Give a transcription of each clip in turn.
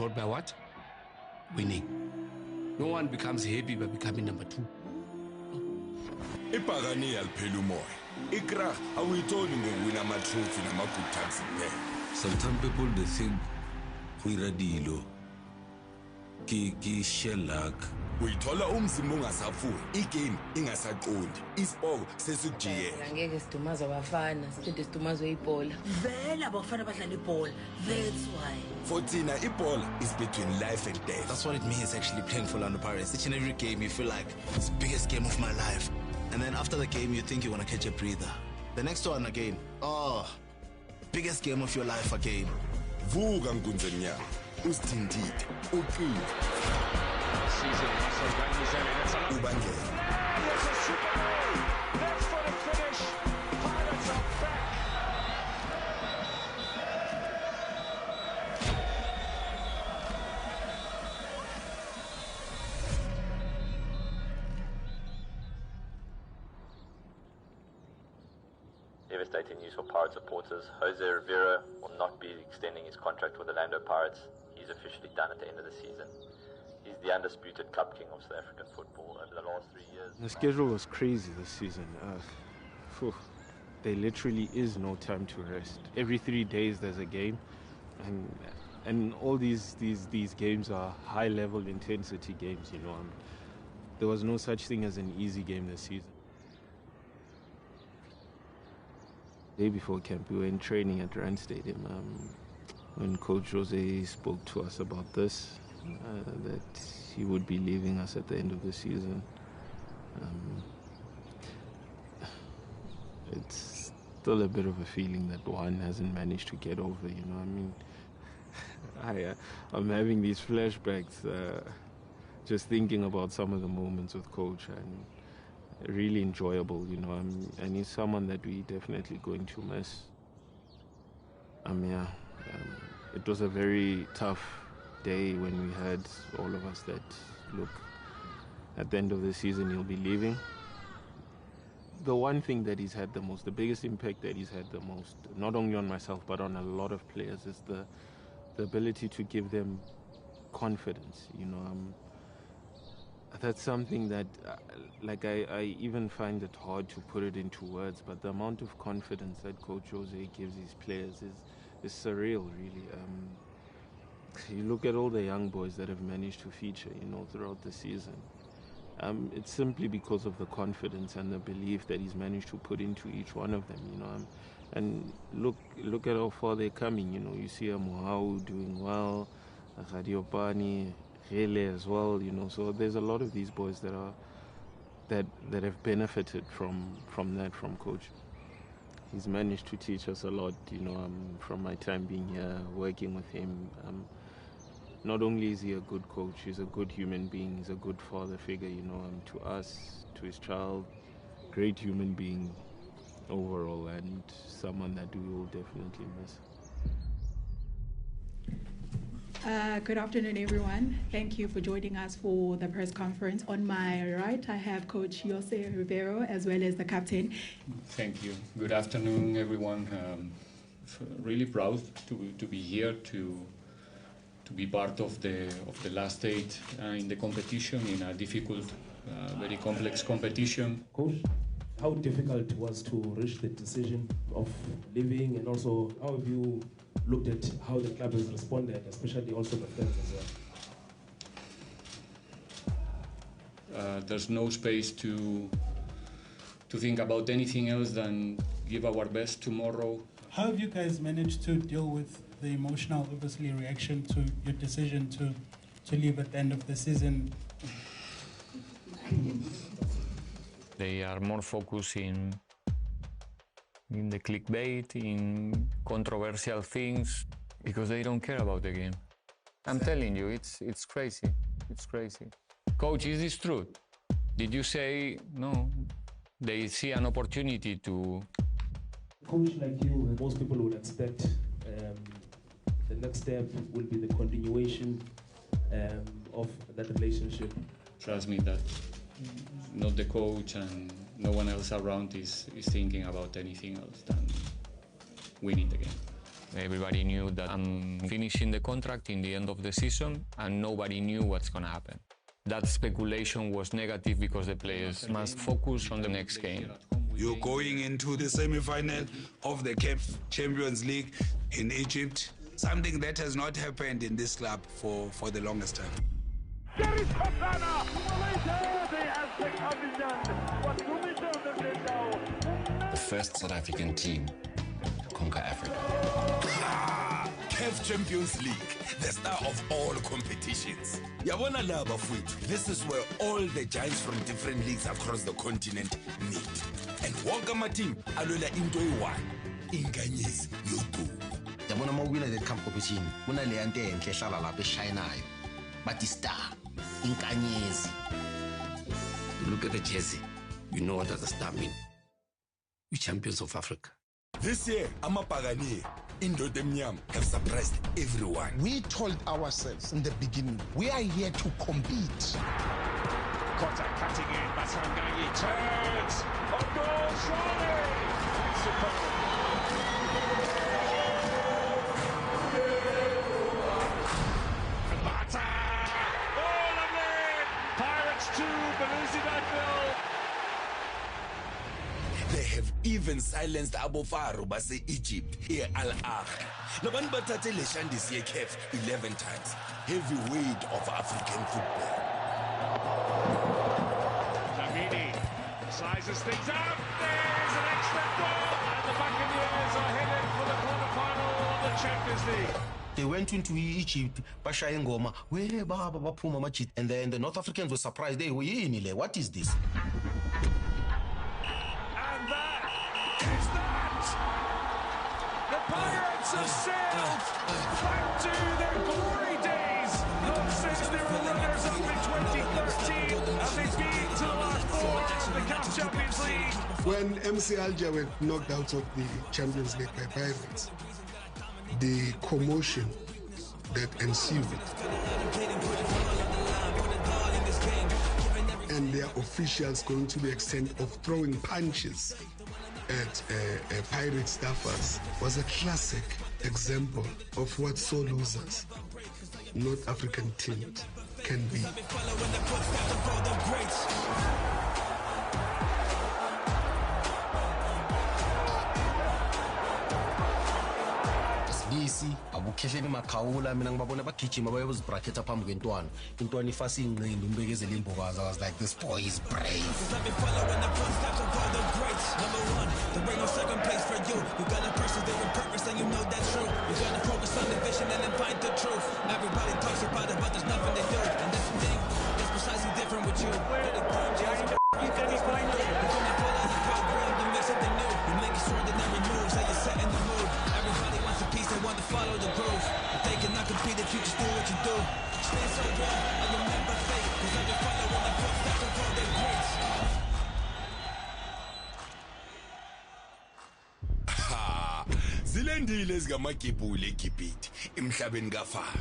brought by what? Winning. No one becomes happy by becoming number 2. Ibhakani yaliphela umoya. Ikrag awuyitholi ngowina ama-trophy nama-good times kuphela. Sometimes people they think we radilo. Ki share luck. Uyithola umzimba ungasafuyi, igame ingasaqondi, isipoko sesikujiyela. Angeke sidumazwe abafana, siphinde sidumazwe ibhola. Vele abafana badlala ibhola. That's why. For Tina, ibhola is between life and death. That's what it means actually playing for Orlando Pirates. Each and every game you feel like it's the biggest game of my life. And then after the game you think you want to catch a breather. The next one again. Oh, biggest game of your life again. Vuka Nkunzenyana, usithindile, uqile. Ubangela. There's a super goal. Left foot finish. Pirates are back. Devastating news for Pirates supporters. Jose Rivera will not be extending his contract with the Orlando Pirates. He's officially done at the end of the season. He's the undisputed club king of South African football over the last 3 years. The schedule was crazy this season. There literally is no time to rest. Every 3 days there's a game, and all these games are high-level intensity games. You know, there was no such thing as an easy game this season. Day before camp, we were in training at Rand Stadium when Coach Jose spoke to us about this, that he would be leaving us at the end of the season. It's still a bit of a feeling that one hasn't managed to get over, you know. I mean, I'm having these flashbacks just thinking about some of the moments with Coach, and really enjoyable, you know, and he's someone that we definitely going to miss. It was a very tough day when we had all of us that, look, at the end of the season he'll be leaving. The one thing that he's had the most, the biggest impact that he's had the most, not only on myself but on a lot of players, is the ability to give them confidence, you know. That's something that, I even find it hard to put it into words, but the amount of confidence that Coach Jose gives his players is surreal, really. You look at all the young boys that have managed to feature, you know, throughout the season. It's simply because of the confidence and the belief that he's managed to put into each one of them, you know. And look at how far they're coming, you know. You see Mohau doing well, Radiopani, Rele as well, you know. So there's a lot of these boys that have benefited from Coach. He's managed to teach us a lot, you know, from my time being here, working with him. Not only is he a good coach, he's a good human being, he's a good father figure, you know, to us, to his child, great human being overall, and someone that we will definitely miss. Good afternoon, everyone. Thank you for joining us for the press conference. On my right, I have Coach Jose Rivera, as well as the captain. Thank you. Good afternoon, everyone. Really proud to be here, to be part of the last stage in the competition, in a difficult, very complex competition. Coach, how difficult it was to reach the decision of leaving, and also how have you looked at how the club has responded, especially also the fans as well? There's no space to think about anything else than give our best tomorrow. How have you guys managed to deal with the emotional, obviously, reaction to your decision to leave at the end of the season? They are more focused in the clickbait, in controversial things, because they don't care about the game. I'm telling you, it's crazy. It's crazy. Coach, is this true? Did you say no? They see an opportunity to. Coach, like you, most people would expect the next step will be the continuation of that relationship. Trust me that not the coach and no one else around is thinking about anything else than winning the game. Everybody knew that I'm finishing the contract in the end of the season, and nobody knew what's going to happen. That speculation was negative because the players must focus on the next game. You're going into the semi-final of the CAF Champions League in Egypt, something that has not happened in this club for the longest time. The first South African team to conquer Africa. CAF Champions League, the star of all competitions. Yabona laba futhi, this is where all the giants from different leagues across the continent meet. And wonke ama-team alwela into eyi-one, inkanyezi yodumo. Yabona mawuwina the camp competition, kunaleya nto enhle ehlala lapha eshayinayo. But star, inkanyezi. You look at the jersey, you know what does the star mean. We're champions of Africa. This year, Amapagani, Indoda Emnyama have surprised everyone. We told ourselves in the beginning, we are here to compete. Kota cutting in, Masanganyi turns, on goal, surely! Superb. Kabata! Oh, lovely! Pirates 2, Belouizdad 0. They have even silenced Abu Faru base Egypt here Al Ahly. Laban bathathe le shandisi ye-CAF 11 times. Heavyweight of African football. Lamini sizes things up. There's an extra goal, and the Buccaneers are headed for the quarterfinal of the Champions League. They went into Egypt, bashaya ingoma, we baba baphuma amajit, and then the North Africans were surprised. They were yini, what is this? The Pirates have sailed back to their glory days. Since they were runners-up in 2013, and they've been to the last four of the CAF Champions League. When MC Alger were knocked out of the Champions League by Pirates, the commotion that ensued and their officials going to the extent of throwing punches at Pirate staffers was a classic example of what sore losers, North African teams, can be. Bisi abukhehleni makhawula mina ngibabona bagijima bayozibraketha phambi kwentwana intwana ifasa inqindi umbekezela imbokazi. I was like, this boy is brave. There ain't no second place for you. You got a person there with purpose and you know that's true. You gotta focus on the vision and then find the truth. Everybody talks about it, but there's nothing they do. And that's the thing, that's precisely different with you. You're gonna follow the program to make something new. You make extraordinary moves, how you're setting the mood. Everybody wants a piece, they want to follow the groove. If they cannot compete, if you just do what you do. Stay so real, and you'll never fake. Cause I've been following the footsteps of all their greats. Zilendile ezingamakebhuli eGibhithe emhlabeni kaFaro.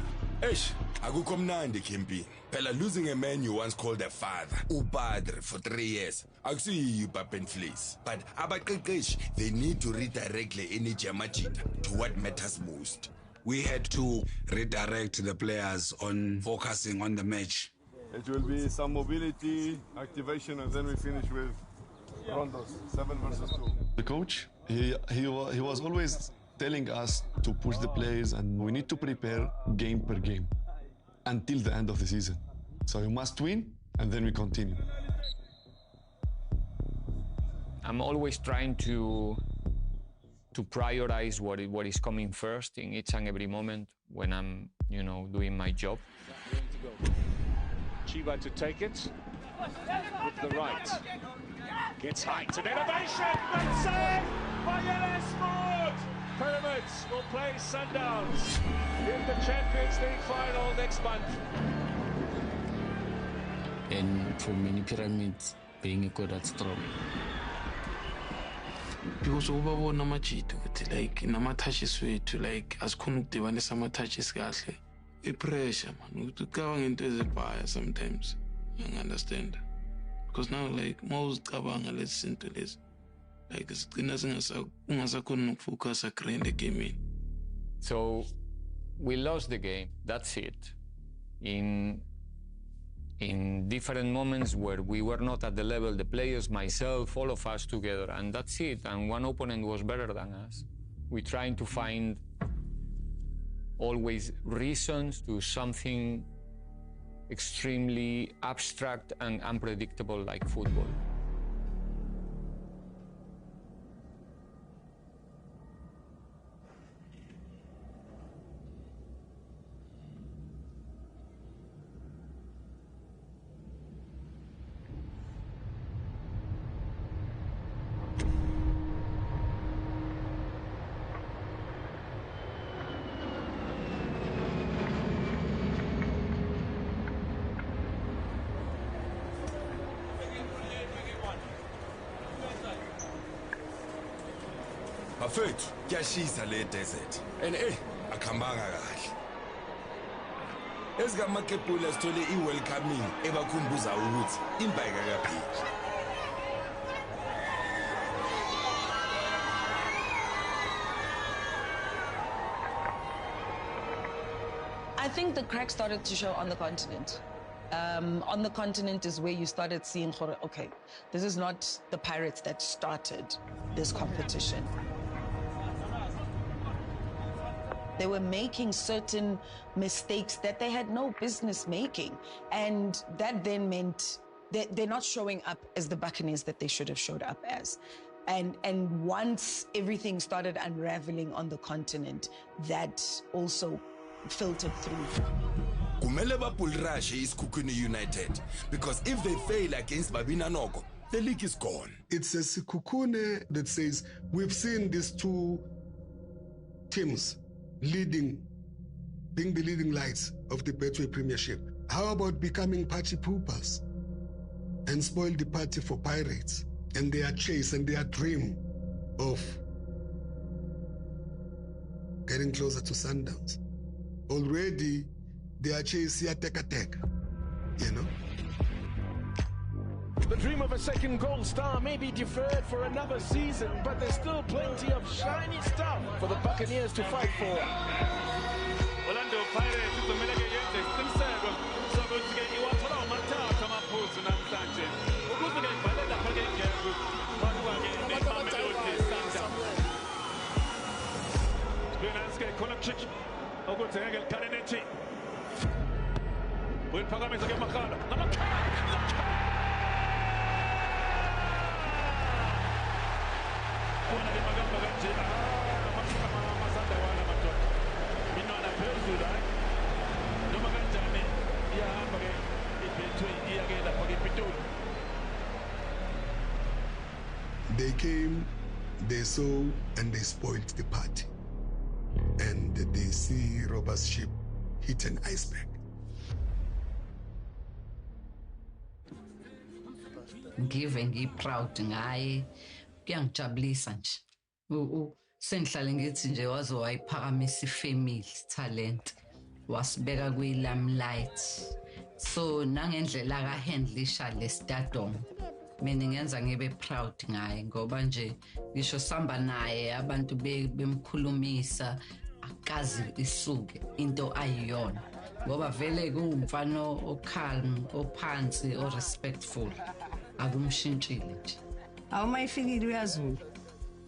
Akukho mnandi campaign. Phela losing a man you once called a father, upadre for 3 years. Akusiyi pap and fleece. But abaqeqeshi, they need to redirect the energy yamajita to what matters most. We had to redirect the players on focusing on the match. It will be some mobility, activation, and then we finish with rondos, 7 versus 2. The coach, he was always telling us to push the players, and we need to prepare game per game until the end of the season. So you must win, and then we continue. I'm always trying to prioritize what is coming first in each and every moment when I'm, doing my job. Chiba to take it with the right. Gets height and innovation. That's it by LS Sport. Pyramids will play Sundowns in the Champions League final next month. And for many Pyramids, being a good at strong. Because ubabona amajita ukuthi like nama-touches wethu like asikhona ukudibanisa ama-touches kahle i-pressure man ukuthi ucabanga into ezibhaya sometimes angi-understand because now like ma uzicabanga lezi zinto lezi like sigcina ungasakhona nokufocus agree egemini So we lost the game, that's it. In different moments where we were not at the level, the players, myself, all of us together, and that's it. And one opponent was better than us. We're trying to find always reasons to something extremely abstract and unpredictable like football. Bafethu kuyashisa le desert and akhambanga kahle. Ezikamakepula sithole i-welcoming ebakhumbuza ukuthi impahla kaphili. I think the crack started to show on the continent. On the continent is where you started seeing, okay, this is not the Pirates that started this competition. They were making certain mistakes that they had no business making. And that then meant that they're not showing up as the Buccaneers that they should have showed up as. And once everything started unraveling on the continent, that also filtered through. Kumele bapulrashe iSikhukhune United, because if they fail against Babina Noko, the league is gone. It's a Sikhukhune that says, we've seen these two teams being the leading lights of the Betway Premiership. How about becoming party poopers and spoil the party for Pirates and their chase and their dream of getting closer to Sundowns? Already, their chase here take, you know? The dream of a second gold star may be deferred for another season, but there's still plenty of shiny stuff for the Buccaneers to fight for. Orlando Pirates uzomeleke yenze isiqiniseko sokuthi-ke iwathola umathatha amaphuzu namhlanje ukuze-ke ibhale lapha-ke ngeku phakathi-ke neMamelodi Sundowns. Sibinansi-ke Kovacic ukuthi ngeke likhale nethi uyiphakamisa-ke Makhala They came, they saw, and they spoiled the party. And they see Robert's ship hit an iceberg. Ngive proud ngaye kuyangijabulisa nje. Sengihlale ngithi nje waze wayiphakamisa ifamily talent wasibeka kwi-limelight. So nangendlela kahandlisha le stardom mina ngenza ngibe proud ngaye ngoba nje ngisho samba naye abantu bemkhulumisa akazi isuke into ayiyona ngoba vele kuwumfana ocalm ophansi o respectful akumshintshile nje. Awumayifikile uyazula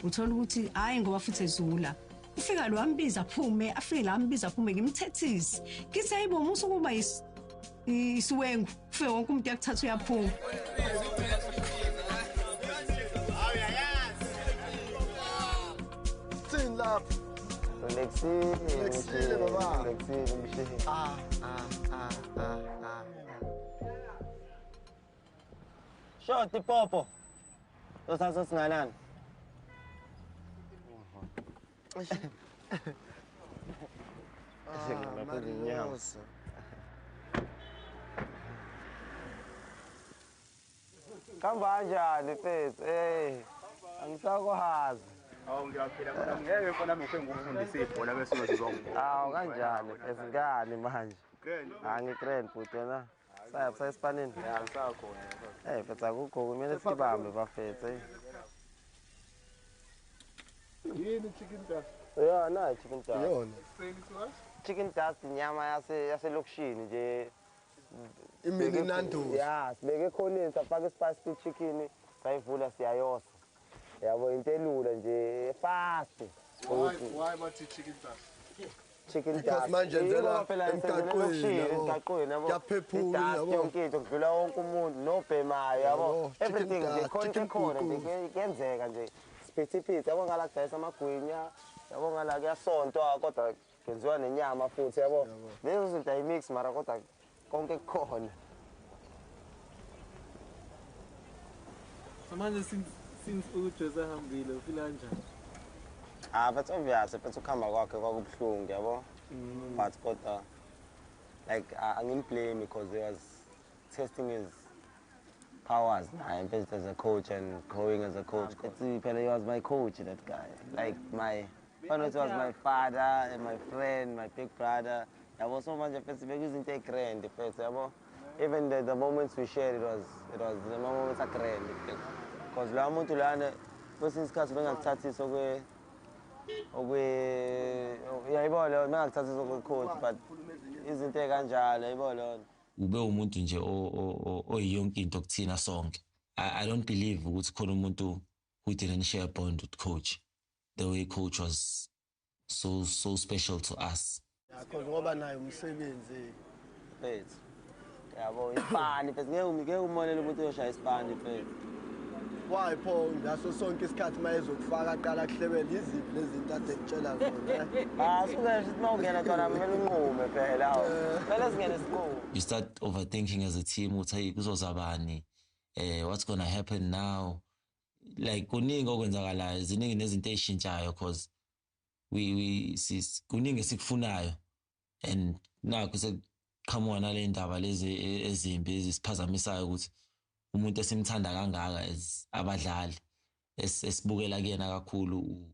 uthola ukuthi hayi ngoba futhi ezula ufika lo ambiza aphume afike la ambiza aphume ngimthethisi ngithi hayibo musu kuba isiwengu ufike wonke umuntu yakuthatha uyaphuma. Sin love Lexile baba Lexile mshehe Shoti popo Sasa singanani Kanjani mfethu angisakwazi ngiyaphila mina ngeke mfana mfethu ngikufundisa ibhola bese uzozizwa kanjani esingani manje ngigrand futhi wena sayapha esipanini ngisakhona mfethu akukho kumele sibambe bafethu yini chicken dust Yeah, no, chicken dust. Explain it to us. Chicken dust inyama yaselokishini nje. Imini Nando's. Yeah, sibeke ekhoneni safaka ispicy chicken, sayivula siyayosa. Yabo into elula nje fast. Why about chicken dust? Chicken Because dust. manje ngenzela emgaqweni yabo. Kuyaphephula yabo. Yonke into kudlula wonke umuntu nobhemayo yabo. Everything nje chicken khona nje kuyenzeka nje. Siphithi yabo ngala kudayisa amagwinya, yabo ngala kuyasontwa kodwa kenziwa nenyama futhi yabo. Lezo zinto ayimix mara kodwa konke kukhona. Manje since uJose hambile ufila kanjani? But obviously but ukuhamba kwakhe kwakubuhlungu yabo. But kodwa like angin blame because he was testing his powers and as a coach and growing as a coach. He was my coach, that guy. Like it was my father and my friend, my big brother. I was so much of it take grand. Even the moments we shared, it was the moments I grand. Because la muntu lana kwesinye isikhathi bengakuthathisa yayibona bengakuthathisa okwe-coach but izinto ekanjalo yayibona ube umuntu nje oyiyonke into kuthina sonke. I don't believe ukuthi khona umuntu who didn't share a bond with coach. The way coach was so special to us. Because ngoba nayo umsebenzi mfethu. Yabo ispani mfethu ngeke umonele umuntu oshaya ispani mfethu. Why Paul ngaso sonke isikhathi mayezokufaka aqala kuhlebela iziphi lezi zinto ade ngitshela zona. Sikuze sithi mawungena khona kumele unqume phela. Phela singene sinqume. You start overthinking as a team uthi kuzozabani, what's going to happen now? Like kuningi okwenzakalayo, ziningi nezinto ezishintshayo because we kuningi esikufunayo and nakho seqhamuka nale ndaba lezi ezimbi ezisiphazamisayo ukuthi umuntu esimthanda kangaka as abadlali esibukela kuyena kakhulu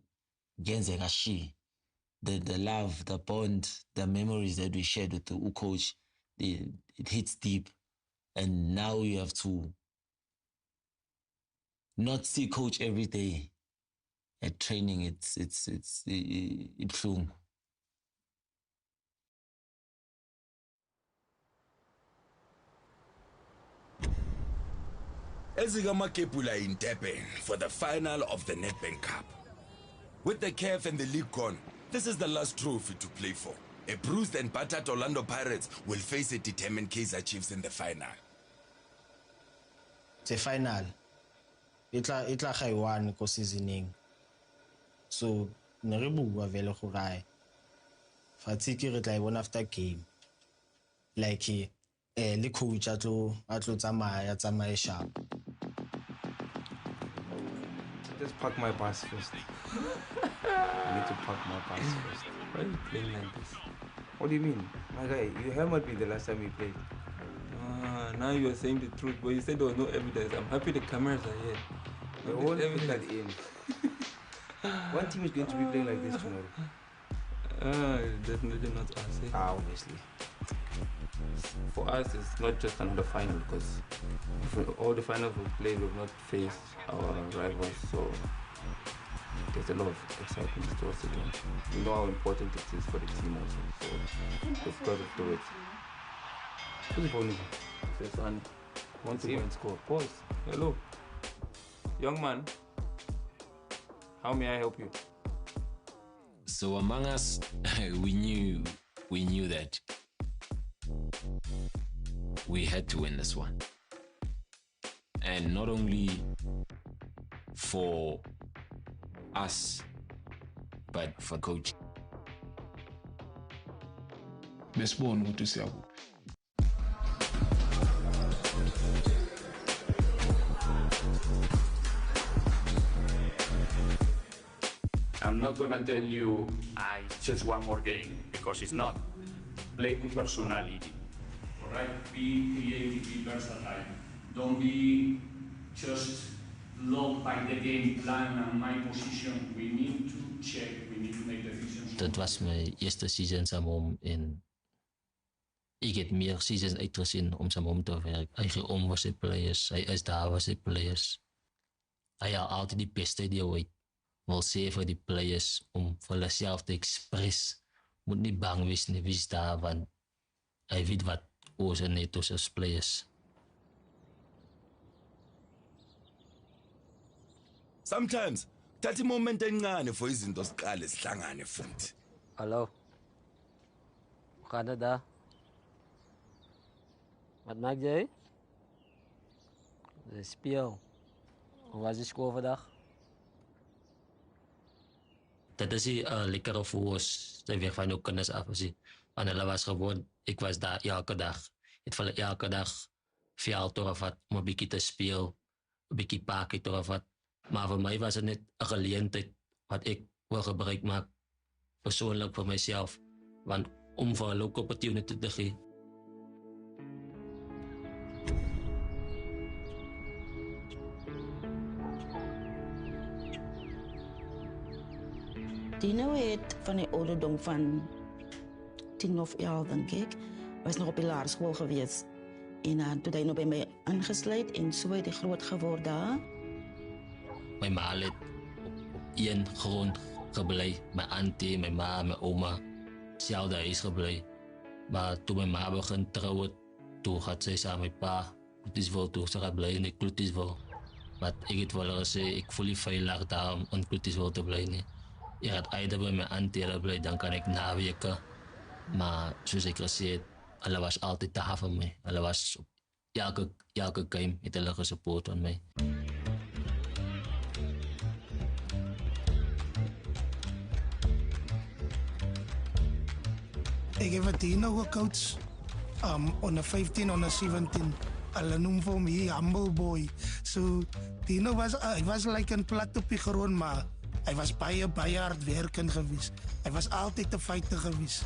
kuyenzeka shi. The love, the bond, the memories that we shared with the coach, it hits deep. And now you have to not see coach every day at training. It's Ezikamakepula in Durban for the final of the Nedbank Cup. With the CAF and the league gone, this is the last trophy to play for. A bruised and battered Orlando Pirates will face a determined Kaizer Chiefs in the final. The final. Itla khaiwan ko seasoning. So neribuwa vele go gae. Fatiki re tla ibona after game. Like le coach atlo tsamaya sharp. Just park my bus first. I need to park my bus first. Why are you playing like this? What do you mean? My guy, you hammered me the last time we played. Now you are saying the truth, but you said there was no evidence. I'm happy the cameras are here. We won't put that in. One team is going to be playing like this tomorrow. Definitely not us. Obviously. For us, it's not just another final because all the finals we've played, we've not faced our rivals, so there's a lot of excitement towards the game. We know how important it is for the team also, so we've got to do it. Who's the phone? Says Annie. Want to go and score. Pause. Hello. Young man. How may I help you? So among us, we knew that we had to win this one. And not only for us, but for coach. Besibona ukuthi siyakuphi. I'm not gonna tell you it's just one more game because it's not. Play with personality. Alright? Be creative, be versatile. Don't be just locked by the game plan and my position. We need to check, we need to make decisions. Dit was my eerste season saam hom en ek het meer seasons uitgesien om saam hom te werk. Hy gee om vir sy players, hy is daar vir sy players. Hy haal altyd die beste uit die uit. wil sê vir die players om vir hulle self te express. Moet nie bang wees nie, wees daar, want hy weet wat ons net ons as players. Sometimes thatha imoment encane for izinto siqale sihlangane futhi. Hello. Canada. Wat maak jy? De speel. Hoe was die skool vandag? Dat is die lekkere voor ons, sy weg van jou kinders af, as want hulle was gewoon, ek was daar elke dag, het vir hulle elke dag veld doorvat, om een bykie te speel, een bykie paakie doorvat, maar vir my was het net een geleentheid, wat ek wil gebruik maak, persoonlijk vir myself, want om vir hulle ook opportunity te gee. Dino het van die ouderdom van 10 of 11, denk ik, was nog op die laarschool geweest. En toen hij nog bij mij aangesluit en zo het hij groot geworden daar. My ma het op een grond geblei. My auntie, my ma, my oma, selfde huis geblei. Maar toen my ma begin trouwen, toen gaat sy saam met my pa, Kloetisville toe, sy gaat blij in die Kloetisville. Maar ek het wel gesê, ek voel nie veilig daar om in Kloetisville te blij nie. Ek gaat either by my auntie blij, dan kan ek naweke. Maar soos ek gesê het, hulle was altyd daar vir my. Hulle was op elke game het hulle gesupport aan my. Ek het wat hier nou gecoach, onder 15, onder 17. Hulle noem vir hom hier humble boy. So, Dino was like een plat op die grond, maar hy was baie hard werkend geweest. Hy was altyd te fighter geweest.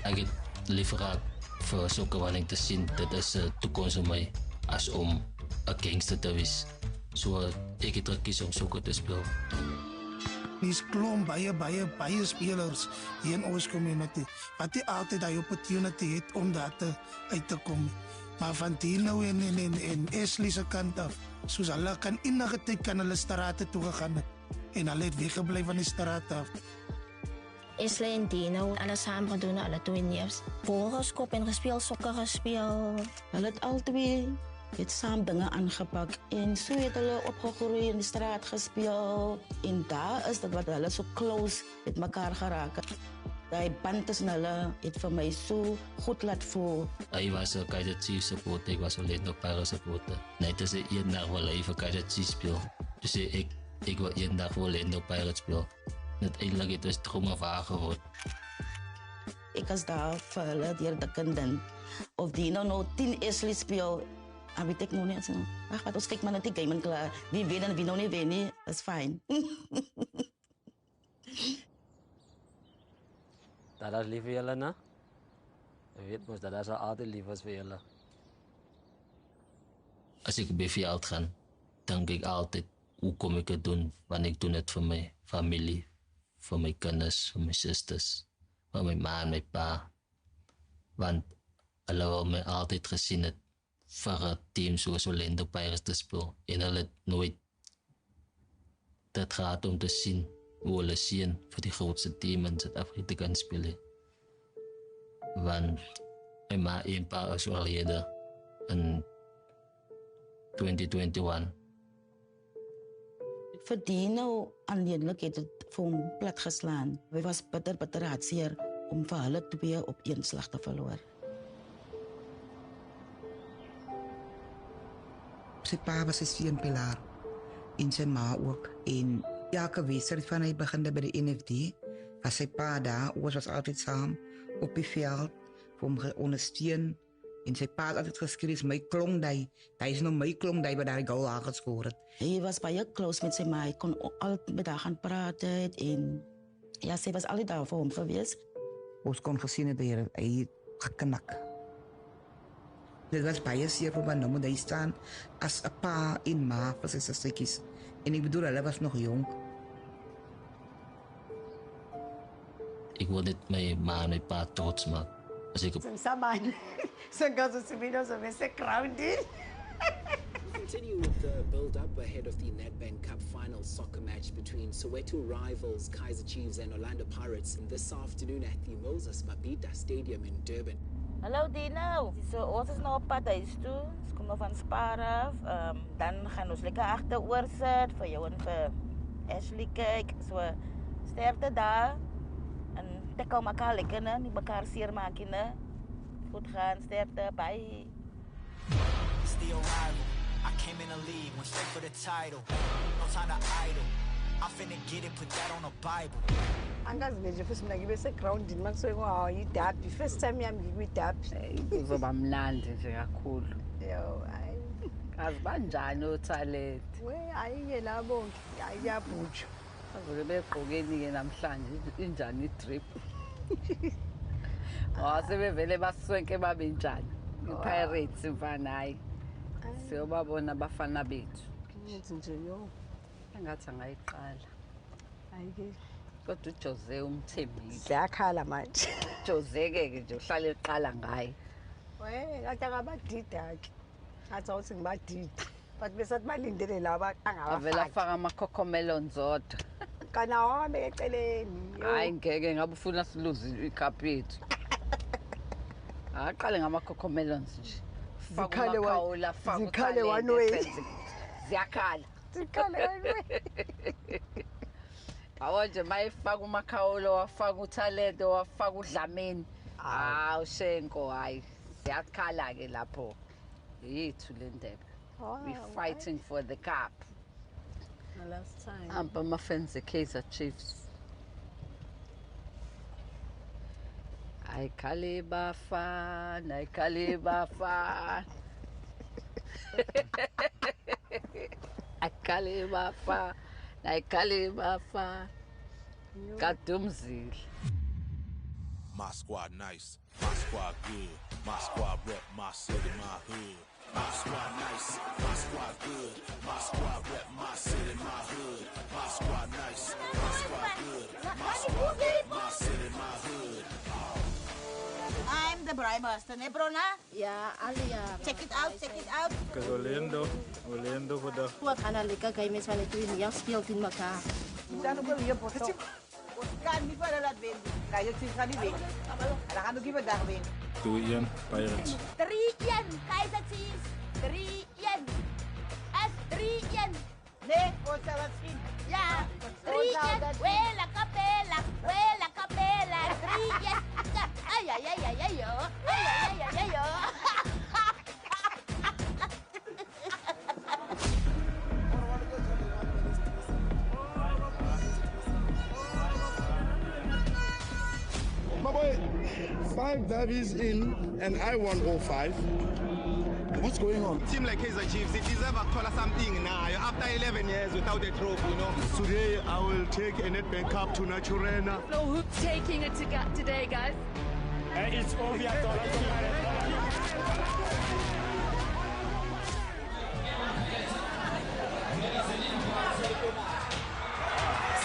Ek het liever gehad vir sokker wanneer te sien, dit is 'n toekoms vir my, as om 'n gangster te wees. So, ek het gekies om sokker te speel. Dis klomp baie spelers hier in ons community, wat nie altyd die opportunity het om daar uit te kom. Maar van Dino en Ashley se kant af, soos hulle kan enige tyd kan hulle strate toe gegaan het, en hulle het weggebly van die straat af. Ashley en Dino, alles samen gedoen, alle twee neefs. Voorgeskop en gespeel, sokker gespeel. Hulle het al twee het saam dinge aangepak en so het hulle opgegroei in die straat gespeel. En daar is dit wat hulle so close met mekaar geraak het. Die band tussen hulle het vir my so goed laat voel. Hy was 'n Kaizer Chiefs supporter, ek was 'n Orlando Pirates supporter. Net as ek eendag wil hy vir Kaizer Chiefs speel. Dus ek wil eendag vir Orlando Pirates speel. Net eintlik het ons droom waar geword. Ek was daar vir hulle deur die kinderen. Of Dino nou 10 Ashley speel, en weet ek nog nie. Ach, wat ons kyk maar net die game en klaar. Wie weet en wie nou nie weet nie, is fijn. Dat is lief vir julle, ne? Jy weet mos, dat is altyd lief is vir julle. As ek by veld gaan, dink ek altyd, hoe kom ek het doen, want ek doen het vir my familie, vir my kinders, vir my sisters, vir my ma en my pa. Want hulle wil my altyd gesien het vir 'n team soos Orlando Pirates te speel, en hulle het nooit dit gehad om te sien hoe hulle sien vir die grootste team in Suid-Afrika kan speel. Want my ma en pa is oorlede in 2021. Vir Dino aanleidlik het het vir hom plat geslaan. Hy was bitter hartseer om vir hulle twee op een slag te verloor. Sy pa was 'n steunpilaar en sy ma ook. En elke wedstryd van hy beginde by die NFD, was sy pa daar, ons was altyd saam op die veld, vir hom ondersteun. En sy pa het altyd geskryf, my klongdai, hy is nou my klongdai wat daar die goal aangescoor het. Hy was baie close met sy ma, hy kon altyd met haar gaan praat en ja, sy was altyd daar vir hom gewees. Ons kon gesien het, hy het geknak. Dit was baie seer vir my, nou moet hy staan as 'n pa en ma vir sy sussetjies. En ek bedoel, hulle was nog jong. Ek wil net my ma en my pa trots maak. As ek Saman, sa gaso si Mino sa mese crowded. continue with the build-up ahead of the Nedbank Cup final soccer match between Soweto rivals Kaizer Chiefs and Orlando Pirates this afternoon at the Moses Mabhida Stadium in Durban. Hallo Dino, so ons is nou op pad huis toe. Ons kom nou van Spar af. Dan gaan ons lekker agteroor sit vir jou en vir Ashley kyk. So sterkte daar. En tik al mekaar lekker, ne? Nie mekaar seer maak nie. Goed gaan, sterkte, bye. It's the O'Reilly. I came in the league, went straight for the title. No time to idle. I'm finna get it, put that on a Bible. Angazi nje futhi mina ngibe segroundini makusuke kwawo iderby. First time yami ngikwi-derby. Kuzoba mnandi nje kakhulu. Yo, hayi. Kazi banjani oTalent? Ayike labo ayabhuju. Bazobe begqokeni-ke namhlanje injani i-drip. Sebevele baswenke babe njani. I-Pirates mfana hayi. Siyobabona abafana bethu. Ngithi nje yo. Engathi angayiqala. Ayike. Kodwa uJose umthembile. Siyakhala manje. Jose-ke nje uhlale eqala ngaye. Kathi akabadida-ke. Athi awuthi ngibadida. But besathi balindele laba angabafaki. Avela afaka ama-cocomelon zodwa. Kana wami eceleni. Hayi ngeke ngabe ufuna siluze icup yethu. Aqale ngama-cocomelons nje. Zikhale one way. Ziyakhala. Zikhale one way. Awonje mayifaka uMakhawulo wafaka uTalent wafaka uDlamini. Ushenko hayi. Siyakhala-ke lapho. Yithu le ndebe. We're fighting for the cup. The last time. Ampa ama-fans e-Kaizer Chiefs. Ayikhale bafana, ayikhale bafana. Ayikhale bafana, ayikhale bafana. Kadumzile. My squad nice, my squad good, my squad rep my city, my hood. My squad nice, my squad good, my squad rep my city, my hood. My squad nice, my squad good, my squad rep my city, my hood. I'm the Brian Boston, eh, Brona? Yeah, Alia. Check it out, check it out. Because Orlando vandag. Wat gaan er lekker game is van de twee jaar speelt in elkaar. Dan ook weer pot. Kan niet verder laten winnen. Ga je het gaan niet winnen. En dan gaan we even dag winnen. 2-1 Pirates. 3-1 Kaizer Chiefs. 3-1. As 3-1. Nee, wat zou dat zien? Ja, 3-1. Wela capella, wela capella. 3-1. Ay, ay, ay, ay, ay, yo. Ay, ay, ay, ay, yo. My boy, 5 derbies in, and I won all 5. What's going on? Team like Kaizer Chiefs, it deserves to something now. After 11 years without a trophy, you know. Today, I will take a Nedbank Cup to Naturena. So who's taking it today, guys? It's obvious.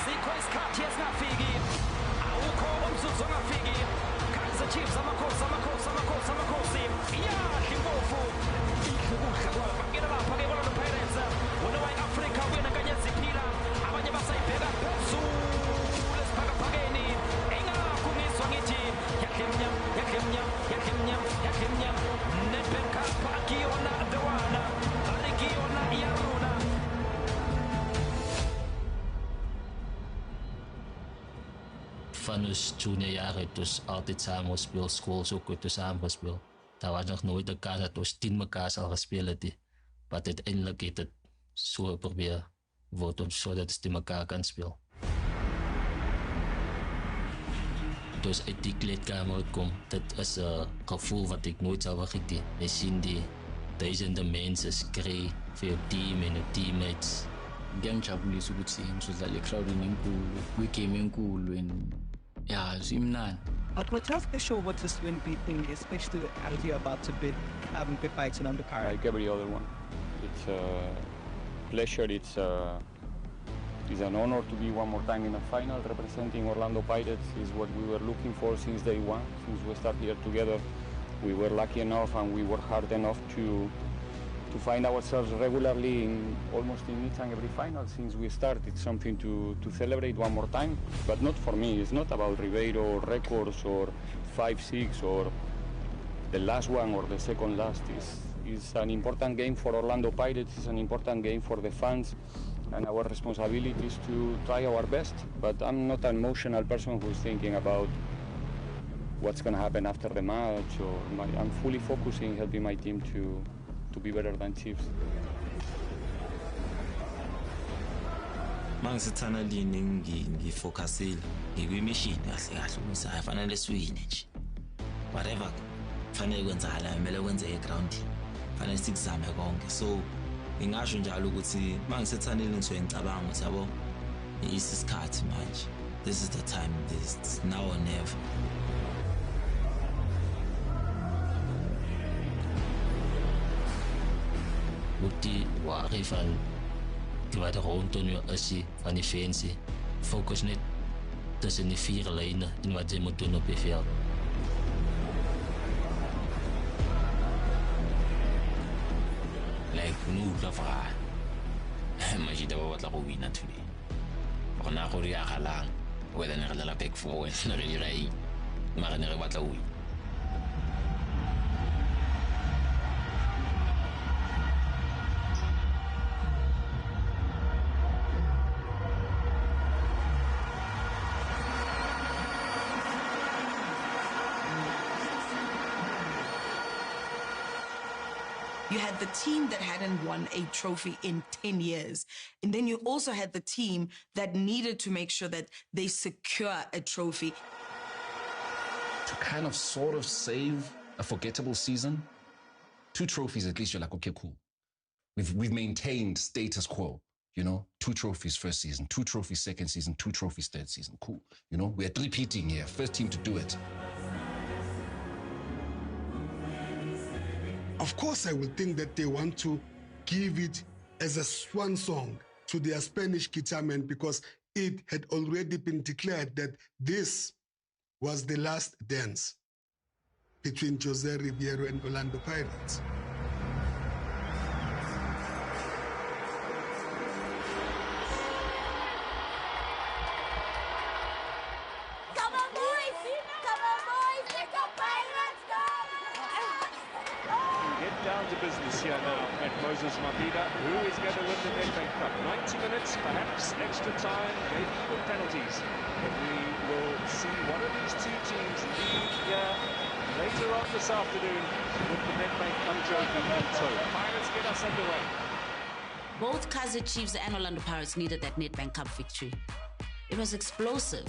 Sequence cut, yes, not figi. Auko umzuzu ngafigi. Kaizer Chiefs amakosi. Yeah, Kimbofu. Ikukudla kwabo bangena lapha ke bona Pirates. Wona wayiAfrika wena kanye ziphila. Abanye basayibheka phezulu esiphakaphakeni. Engakuniswa ngithi yaklemnyam. Nedbank Cup akiyona the one. Arikiyona iyaruna. Van ons juniorjaren het dus altijd samen gespeeld, school ook goed samen gespeeld. Dat was nog nooit de kans dat we 10 elkaar al gespeeld hebben. Maar uiteindelijk heeft het zo geprobeerd wordt om zodat ze elkaar kan spelen. Dus uit die kleedkamer kom, dat is een gevoel wat ik nooit zou vergeten. We zien die duizenden mensen schreeuwen voor je team en je teammates. Ngiyangijabulisa ukuthi ngizodlala ecrowdini enkulu kwigame enkulu and yeah simnandi. But tell us for sure what this Wimpy thing is, especially as you're about to bid fights in undercard. Like every other one, it's a pleasure. It's an honor to be one more time in a final representing Orlando Pirates. Is what we were looking for since day one. Since we started here together, we were lucky enough and we worked hard enough to find ourselves regularly in almost in each and every final since we started. It's something to celebrate one more time, but not for me. It's not about Ribeiro records or 5-6 or the last one or the second last. It's an important game for Orlando Pirates. It's an important game for the fans, and our responsibility is to try our best. But I'm not an emotional person who's thinking about what's going to happen after the match. I'm fully focusing helping my team to be better than Chiefs. Mangisithana lini ngifocusile ngikwimission kahle kahle ukuthi afanele siwine nje. Whatever fanele kwenzakala kumele kwenzeke eground. Fanele sikuzame konke. So ngingasho njalo ukuthi mangisithanile ngisuke ngicabanga ukuthi yabo isikhathi manje. This is the time. This is now or never. Uti wa rifan die rond nu as die van die fancy focus net tussen die 4 lijnen in wat jy moet doen op die veld. Like no la fra. Maar jy daai wat la go win today. Rona go ri agalang whether ne re la back forward ne re dira eng. Maar ne re batla go win. You had the team that hadn't won a trophy in 10 years. And then you also had the team that needed to make sure that they secure a trophy. To kind of sort of save a forgettable season, 2 trophies at least, you're like, okay, cool. We've maintained status quo, you know, 2 trophies first season, 2 trophies second season, 2 trophies third season. Cool. You know, we're repeating here. First team to do it. Of course, I would think that they want to give it as a swan song to their Spanish guitarmen because it had already been declared that this was the last dance between Jose Ribeiro and Orlando Pirates. Business here now at Moses Mabhida. Who is going to win the Nedbank Cup? 90 minutes, perhaps extra time, maybe even penalties. But we will see one of these 2 teams lead here later on this afternoon with the Nedbank Cup trophy in tow. Pirates get us underway. Both Kaizer Chiefs and Orlando Pirates needed that Nedbank Cup victory. It was explosive.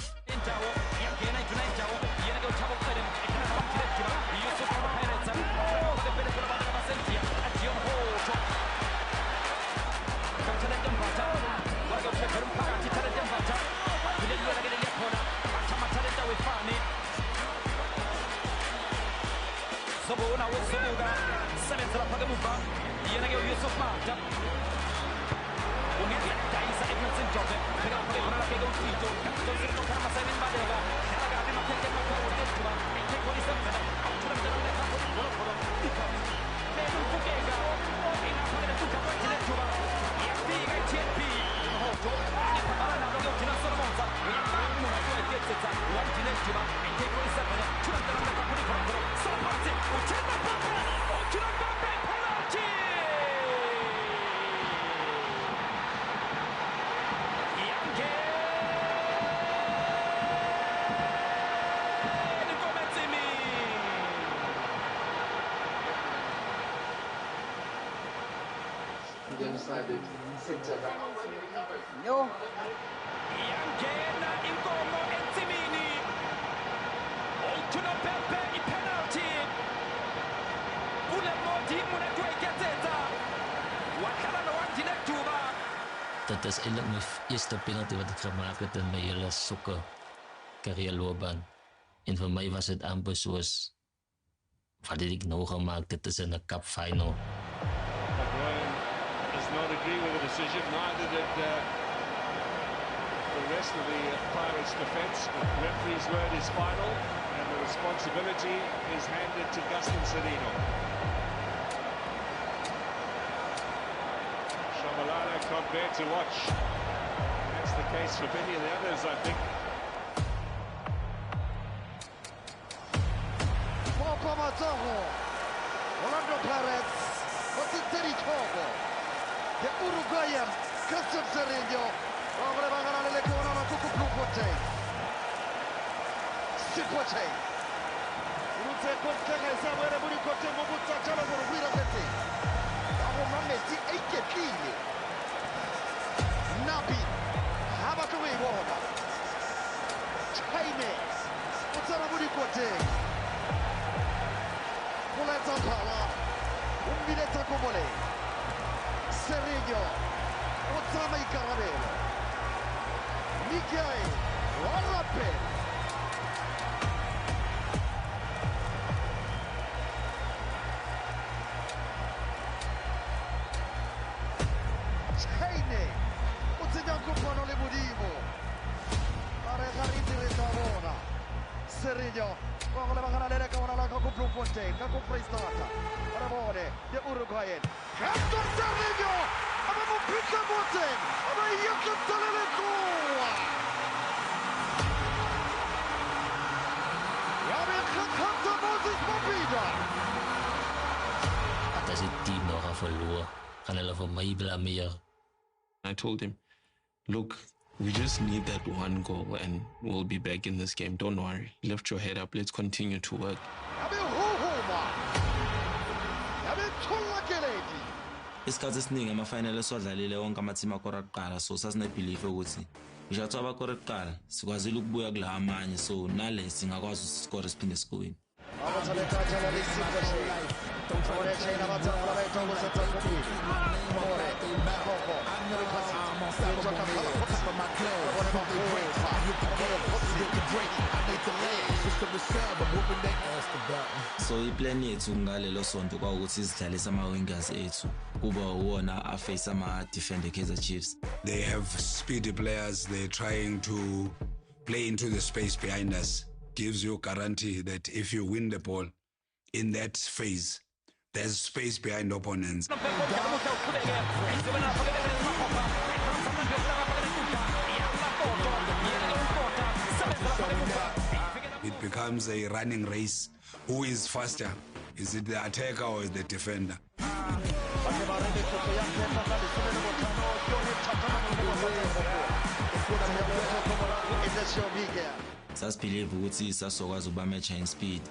No. Yangena inkomo entsimini. Uthuna Pepe ipenalty. Ule modi muna kweketeta. Wakhala nowanti nethuba. Dat is eintlik my eerste penalty wat ek gemaak het in my hele sokker carrièreloopbaan. En vir my was dit amper soos wat het ek nou gemaak, dit is in 'n cup final. Not agree with the decision, neither did the rest of the Pirates defence. The referee's word is final and the responsibility is handed to Gaston Serino. bear to watch. That's the case for many of the others, I think. Orlando Pirates, what's it Terry Togo? The Uruguayan, Christian Sereno, Ogrebangana Lekona Kuku Plupote, Sipote, Rute Kotaka, Samuel Burikote, Mobuta Chala, Wira Gete, Amameti, Eke Kili, Nabi, Habakaway Water, Chime, Utara Burikote. Polenta Pala, Umbileta Comole, Sereno, Otsama Icarabello, Michael, Warape. Chaine, Otsenyanko Pano le Budimo, Aregariti Retavona, Sereno. Vamos a ganar la cámara con Bloemfontein, con Freestata. Arabone, de Uruguayen. Hector Sereno, abbiamo picca botte, ma io che te le tua. Ja, wir können Moses Mobida. Das ist die noch verloren. Kann er von mir blamieren. I told him, look, we just need that one goal and we'll be back in this game. Don't worry. Lift your head up. Let's continue to work. Isikhathi esiningi ama-final esodlalile wonke ama-team akora kuqala so sasinebelief ukuthi ngisho abakora kuqala sikwazile ukubuya kula amanye so nale singakwazi usiskore siphinde sikwini. So iplan yethu ngalelo sonto kwaukuthi sidlalise ama-wingers ethu kuba uwona aface ama-defender Kaizer Chiefs. They have speedy players. They're trying to play into the space behind us. Gives you guarantee that if you win the ball in that phase, there's space behind opponents. It becomes a running race. Who is faster? Is it the attacker or is the defender? Sasibelieve ukuthi sasokwazi ukuba match in speed.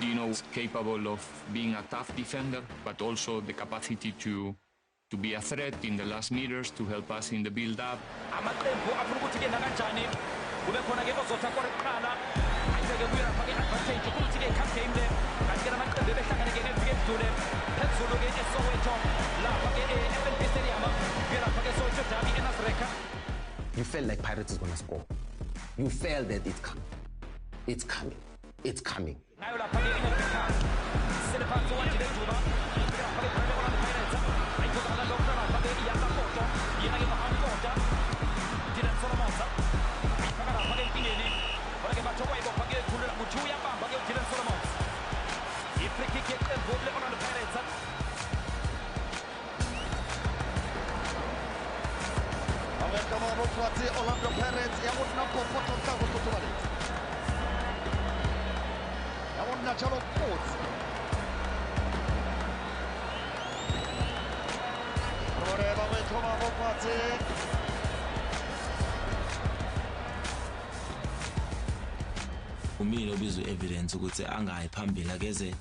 Dino is capable of being a tough defender, but also the capacity to be a threat in the last meters to help us in the build-up. You felt like Pirates is going to score. You felt that it's coming. It's coming. It's coming. Orlando Pirates, Umile obizwe evidence ukuthi angayi phambili akeze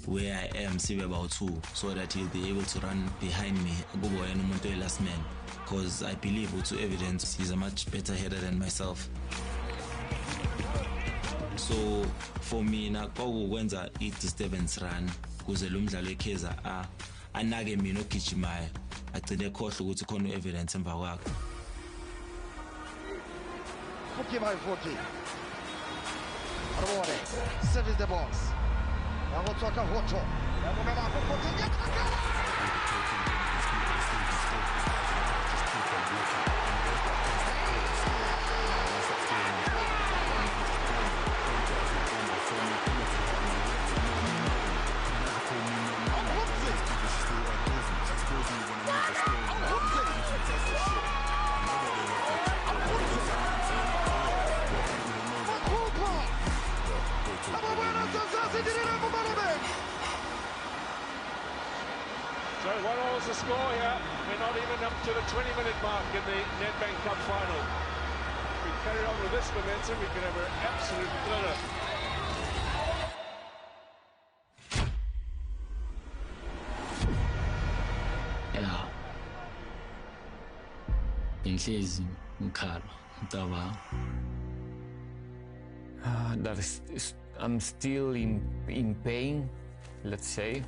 where I am sibe about 2 so that he'll be able to run behind me akube wena umuntu last man because I believe to evidence he's a much better header than myself. So for me nakukwenza i-disturbance run kuze lo mdlalo eKaizer anake mina ogijimayo agcine ekhohle ukuthi khona evidence emva kwakhe. Okay, my 40. Arabone, service the box. Agotoka Hoto. So 1-all is the score here. We're not even up to the 20-minute mark in the Nedbank Cup final. If we carry on with this momentum, we can have an absolute thriller. Yeah. Inhlezi ngikhala ngicabanga. I'm still in pain, let's say.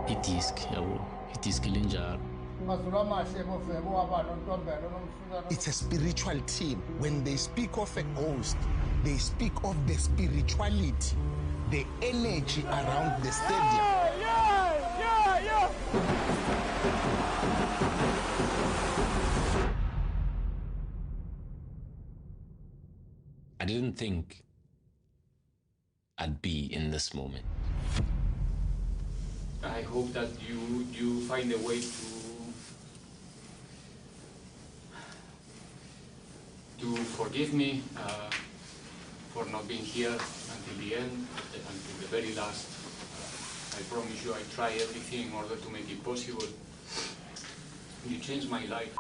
Idisk yabo, idisk linjalo. It's a spiritual team. When they speak of a ghost, they speak of the spirituality, the energy around the stadium. I didn't think I'd be in this moment. I hope that you find a way to forgive me for not being here until the end, until the very last. I promise you I try everything in order to make it possible. You changed my life.